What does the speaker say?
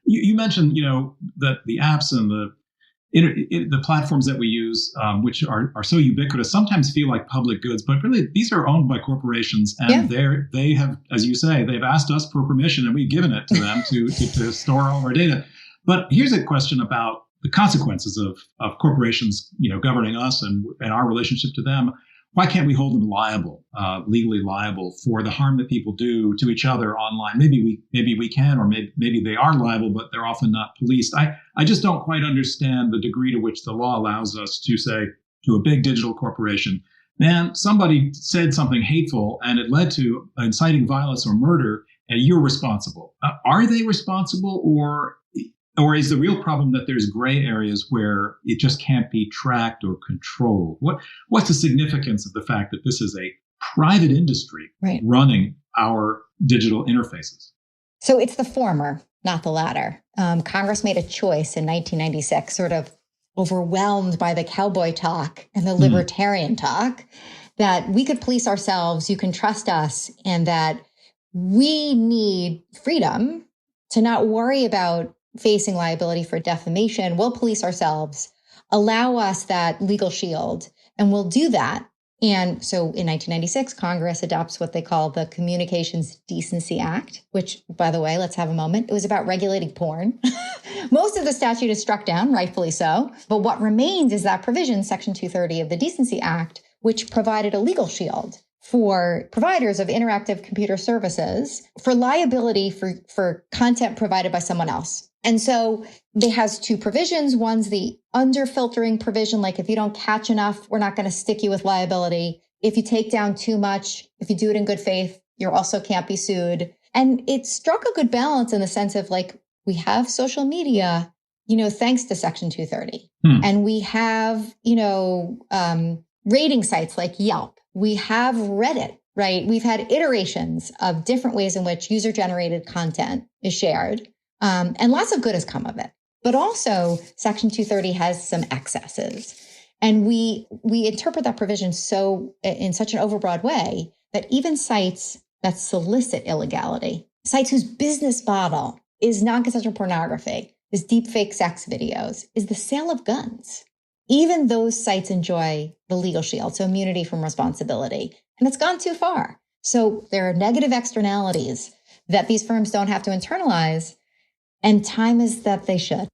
You mentioned, that the apps and the platforms that we use, which are so ubiquitous, sometimes feel like public goods, but really these are owned by corporations, and they have, as you say, they've asked us for permission, and we've given it to them to store all of our data. But here's a question about the consequences of corporations, governing us and our relationship to them. Why can't we hold them liable, legally liable, for the harm that people do to each other online? Maybe we can, or maybe they are liable, but they're often not policed. I just don't quite understand the degree to which the law allows us to say to a big digital corporation, man, somebody said something hateful and it led to inciting violence or murder, and you're responsible. Are they responsible, or is the real problem that there's gray areas where it just can't be tracked or controlled? What's the significance of the fact that this is a private industry running our digital interfaces? So it's the former, not the latter. Congress made a choice in 1996, sort of overwhelmed by the cowboy talk and the libertarian talk, that we could police ourselves, you can trust us, and that we need freedom to not worry about facing liability for defamation. We'll police ourselves, allow us that legal shield, and we'll do that. And so in 1996, Congress adopts what they call the Communications Decency Act, which, by the way, let's have a moment. It was about regulating porn. Most of the statute is struck down, rightfully so. But what remains is that provision, Section 230 of the Decency Act, which provided a legal shield for providers of interactive computer services for liability for content provided by someone else. And so it has two provisions. One's the under-filtering provision, like if you don't catch enough, we're not going to stick you with liability. If you take down too much, if you do it in good faith, you also can't be sued. And it struck a good balance in the sense of, like, we have social media, thanks to Section 230. And we have, rating sites like Yelp. We have Reddit, right? We've had iterations of different ways in which user-generated content is shared. And lots of good has come of it. But also, Section 230 has some excesses. And we interpret that provision in such an overbroad way that even sites that solicit illegality, sites whose business model is non-consensual pornography, is deepfake sex videos, is the sale of guns. Even those sites enjoy the legal shield, so immunity from responsibility. And it's gone too far. So there are negative externalities that these firms don't have to internalize. And time is that they should.